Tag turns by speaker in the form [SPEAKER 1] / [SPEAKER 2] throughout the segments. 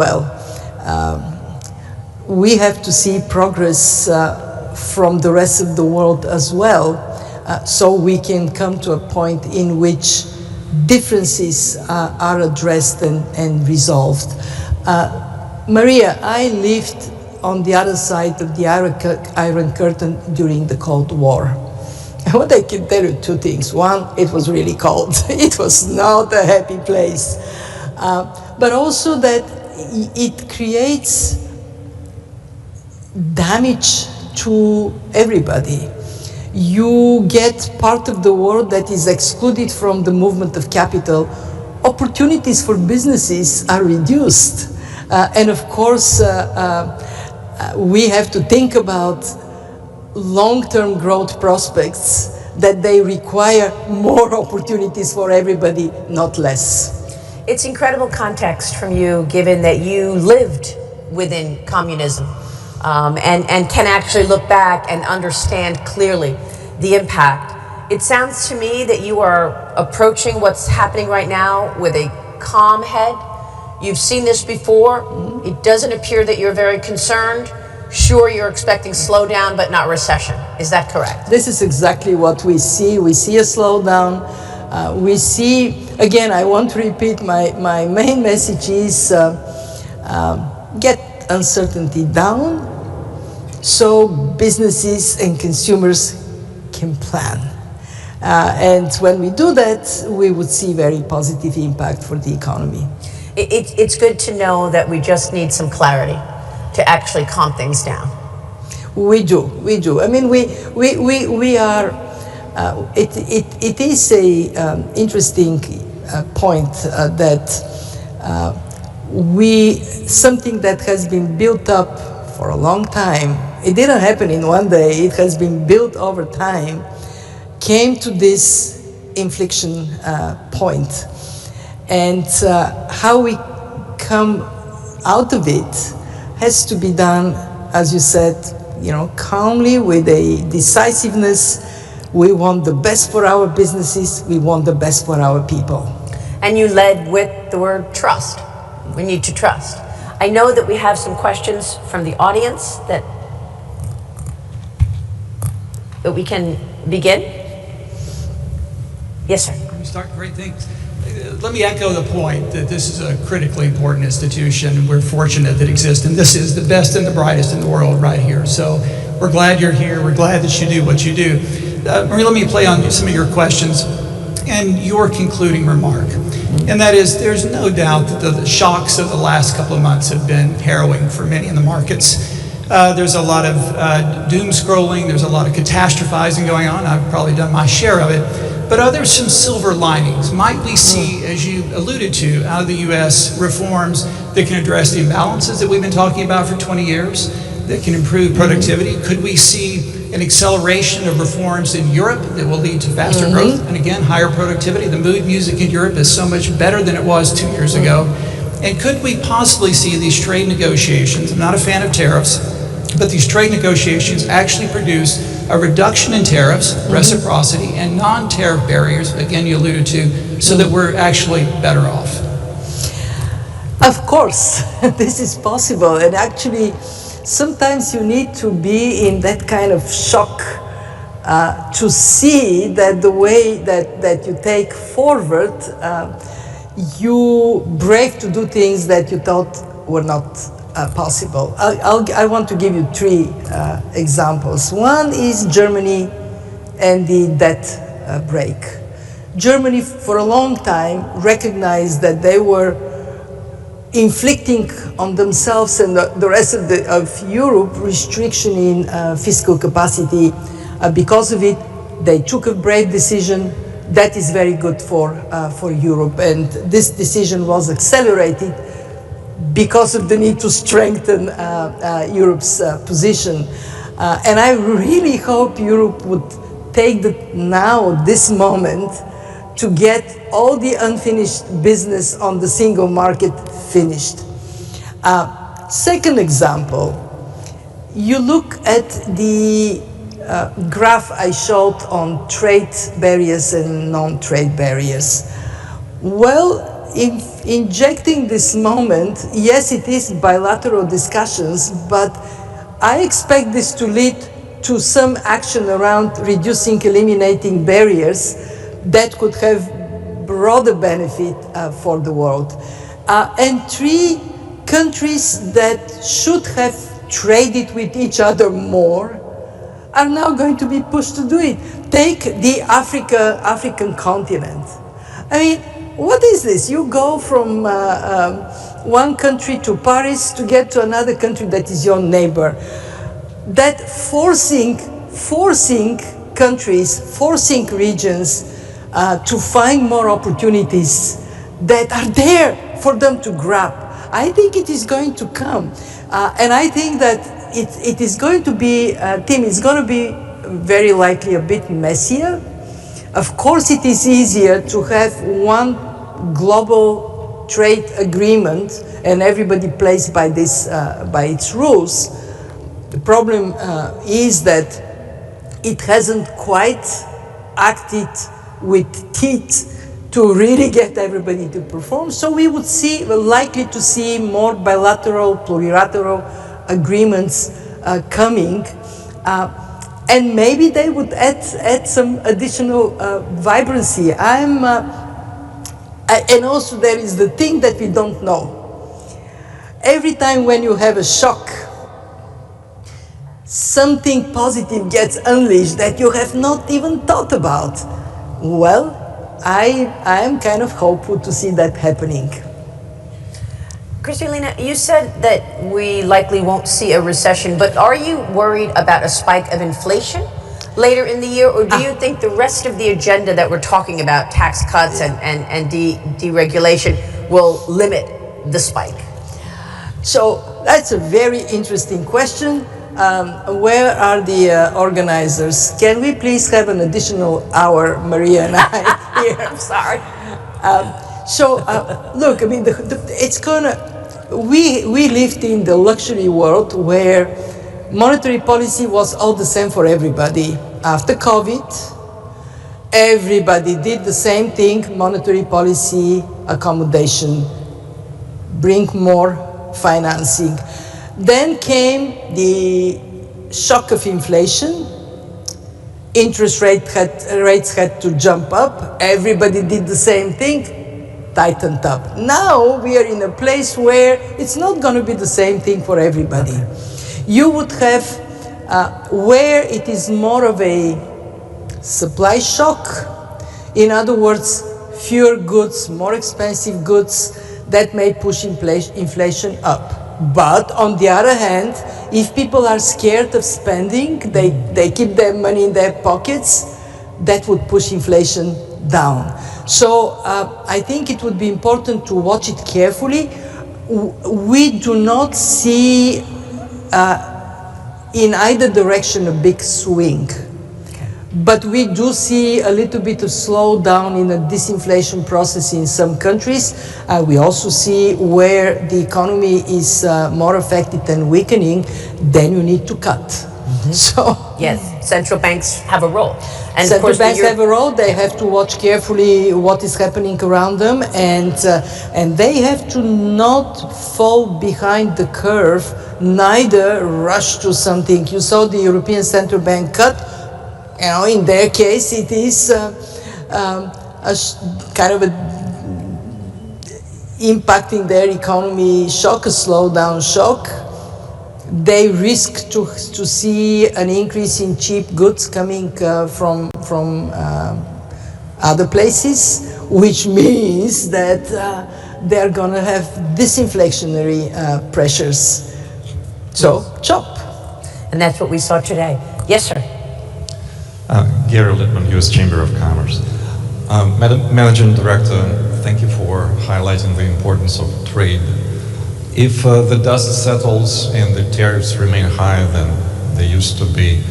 [SPEAKER 1] well. We have to see progress from the rest of the world as well, so we can come to a point in which differences are addressed and resolved. Maria, I lived on the other side of the Iron Curtain during the Cold War. And what I can tell you, two things. One, it was really cold. It was not a happy place. But also that it creates damage to everybody. You get part of the world that is excluded from the movement of capital. Opportunities for businesses are reduced. And of course, we have to think about long-term growth prospects, that they require more opportunities for everybody, not less.
[SPEAKER 2] It's incredible context from you, given that you lived within communism and can actually look back and understand clearly the impact. It sounds to me that you are approaching what's happening right now with a calm head. You've seen this before. Mm-hmm. It doesn't appear that you're very concerned. Sure, you're expecting slowdown, but not recession. Is that correct?
[SPEAKER 1] This is exactly what we see. We see a slowdown. We see, again, I want to repeat, my main message is get uncertainty down so businesses and consumers can plan. And when we do that, we would see very positive impact for the economy.
[SPEAKER 2] It's good to know that we just need some clarity to actually calm things down.
[SPEAKER 1] We do. I mean, we are. It is a interesting point that something that has been built up for a long time. It didn't happen in one day. It has been built over time. Came to this inflection point, and how we come out of it has to be done, as you said, calmly, with a decisiveness. We want the best for our businesses. We want the best for our people.
[SPEAKER 2] And you led with the word trust. We need to trust. I know that we have some questions from the audience that we can begin. Yes, sir.
[SPEAKER 3] Start great things. Let me echo the point that this is a critically important institution. We're fortunate that it exists, and this is the best and the brightest in the world right here. So we're glad you're here. We're glad that you do what you do. Marie, let me play on some of your questions and your concluding remark. And that is, there's no doubt that the shocks of the last couple of months have been harrowing for many in the markets. There's a lot of doom scrolling. There's a lot of catastrophizing going on. I've probably done my share of it. But are there some silver linings? Might we see, as you alluded to, out of the U.S. reforms that can address the imbalances that we've been talking about for 20 years, that can improve productivity? Could we see an acceleration of reforms in Europe that will lead to faster growth and, again, higher productivity? The mood music in Europe is so much better than it was 2 years ago. And could we possibly see these trade negotiations, I'm not a fan of tariffs, but these trade negotiations actually produce a reduction in tariffs, reciprocity, and non-tariff barriers, again, you alluded to, so that we're actually better off?
[SPEAKER 1] Of course, this is possible. And actually, sometimes you need to be in that kind of shock to see that the way that you take forward, you brave to do things that you thought were not possible. I want to give you three examples. One is Germany and the debt break. Germany, for a long time, recognized that they were inflicting on themselves and the rest of Europe restriction in fiscal capacity. Because of it, they took a brave decision that is very good for Europe. And this decision was accelerated because of the need to strengthen Europe's position. And I really hope Europe would take this moment to get all the unfinished business on the single market finished. Second example, you look at the graph I showed on trade barriers and non-trade barriers. Well, injecting this moment, yes, it is bilateral discussions, but I expect this to lead to some action around reducing, eliminating barriers that could have broader benefit for the world. And 3 countries that should have traded with each other more are now going to be pushed to do it. Take the African continent. I mean, what is this? You go from one country to Paris to get to another country that is your neighbor. That forcing countries, forcing regions to find more opportunities that are there for them to grab. I think it is going to come. And I think that it is going to be, Tim, it's going to be very likely a bit messier. Of course, it is easier to have one global trade agreement and everybody plays by this, by its rules. The problem is that it hasn't quite acted with teeth to really get everybody to perform. So we're likely to see more bilateral, plurilateral agreements coming. And maybe they would add some additional vibrancy. And also there is the thing that we don't know. Every time when you have a shock, something positive gets unleashed that you have not even thought about. Well, I am kind of hopeful to see that happening.
[SPEAKER 2] Kristalina, you said that we likely won't see a recession, but are you worried about a spike of inflation later in the year, or do you think the rest of the agenda that we're talking about, tax cuts and deregulation, will limit the spike?
[SPEAKER 1] So that's a very interesting question. Where are the organizers? Can we please have an additional hour, Maria and I here?
[SPEAKER 2] I'm sorry.
[SPEAKER 1] Look, I mean, it's gonna. We lived in the luxury world where monetary policy was all the same for everybody. After COVID, everybody did the same thing: monetary policy, accommodation, bring more financing. Then came the shock of inflation. Interest rates had to jump up. Everybody did the same thing, tightened up. Now we are in a place where it's not going to be the same thing for everybody. You would have where it is more of a supply shock. In other words, fewer goods, more expensive goods that may push inflation up. But on the other hand, if people are scared of spending, they keep their money in their pockets, that would push inflation down. So I think it would be important to watch it carefully. We do not see in either direction a big swing. But we do see a little bit of slowdown in a disinflation process in some countries. We also see where the economy is more affected and weakening, then you need to cut. Mm-hmm. So
[SPEAKER 2] yes, central banks have a role.
[SPEAKER 1] And central banks have a role. They have to watch carefully what is happening around them, and they have to not fall behind the curve, neither rush to something. You saw the European Central Bank cut. You know, in their case, it is kind of impacting their economy shock, a slowdown shock. They risk to see an increase in cheap goods coming from other places, which means that they're going to have disinflationary pressures. So, chop.
[SPEAKER 2] And that's what we saw today. Yes, sir.
[SPEAKER 4] Gary Littman, U.S. Chamber of Commerce. Madam Managing Director, thank you for highlighting the importance of trade. If the dust settles and the tariffs remain higher than they used to be,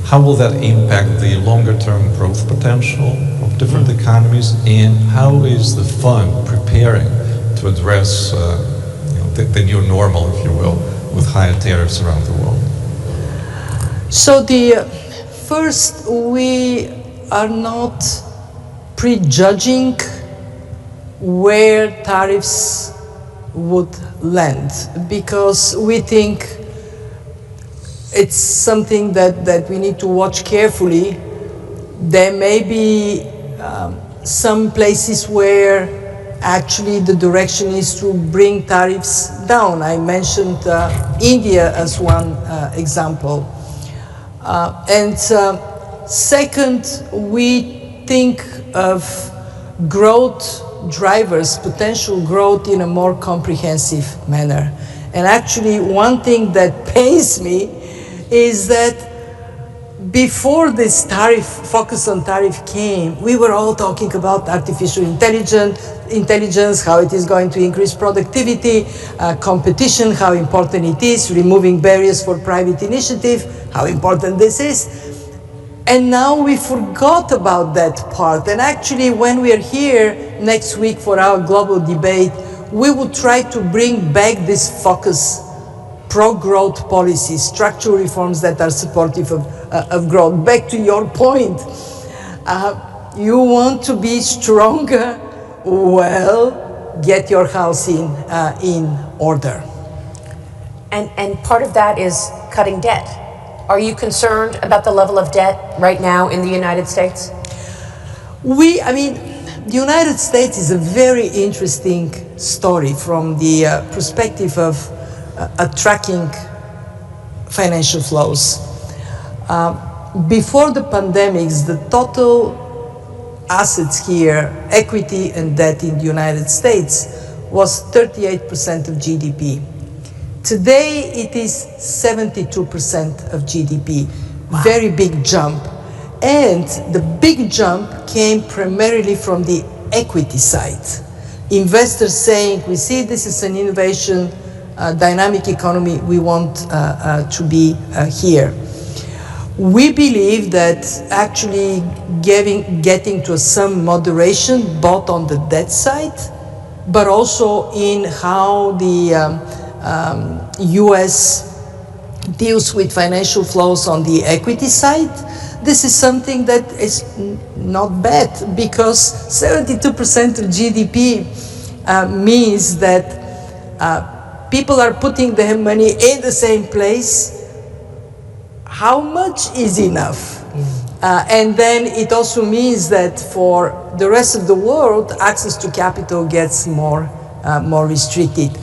[SPEAKER 4] how will that impact the longer-term growth potential of different economies, and how is the fund preparing to address the new normal, if you will, with higher tariffs around the world?
[SPEAKER 1] So First, we are not prejudging where tariffs would land, because we think it's something that we need to watch carefully. There may be some places where actually the direction is to bring tariffs down. I mentioned India as one example. Second, we think of growth drivers, potential growth in a more comprehensive manner. And actually, one thing that pains me is that before this focus on tariff came, we were all talking about artificial intelligence, how it is going to increase productivity, competition, how important it is, removing barriers for private initiative, how important this is. And now we forgot about that part. And actually, when we are here next week for our global debate, we will try to bring back this focus, pro-growth policies, structural reforms that are supportive of growth. Back to your point, you want to be stronger? Well, get your house in order.
[SPEAKER 2] And part of that is cutting debt. Are you concerned about the level of debt right now in the United States?
[SPEAKER 1] The United States is a very interesting story from the perspective of tracking financial flows. Before the pandemics, the total assets here, equity and debt in the United States, was 38% of GDP. Today, it is 72% of GDP. Wow. Very big jump. And the big jump came primarily from the equity side. Investors saying, we see this is an innovation, dynamic economy, we want to be here. We believe that actually getting to some moderation, both on the debt side, but also in how the US deals with financial flows on the equity side. This is something that is not bad, because 72% of GDP means that people are putting their money in the same place. How much is enough? And then it also means that for the rest of the world, access to capital gets more restricted.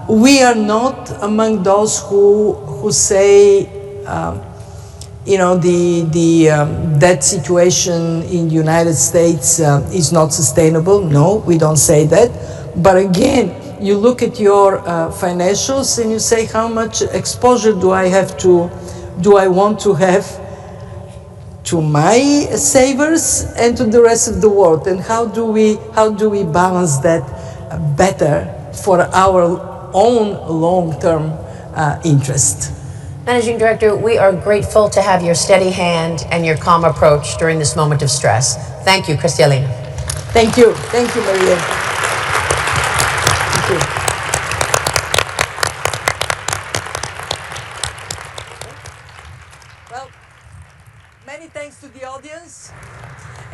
[SPEAKER 1] We are not among those who say, the debt situation in the United States is not sustainable. No, we don't say that. But again, you look at your financials and you say, how much exposure do I want to have to my savers and to the rest of the world? And how do we balance that better for our own long-term interest?
[SPEAKER 2] Managing Director, we are grateful to have your steady hand and your calm approach during this moment of stress. Thank you, Cristalina.
[SPEAKER 1] Thank you. Thank you, Maria. Thank you. Well, many thanks to the audience.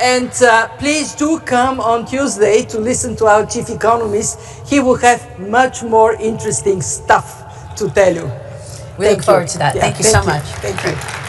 [SPEAKER 1] And please do come on Tuesday to listen to our chief economist. He will have much more interesting stuff to tell you.
[SPEAKER 2] We look forward to that.
[SPEAKER 1] Yeah,
[SPEAKER 2] thank you so much.
[SPEAKER 1] Thank you.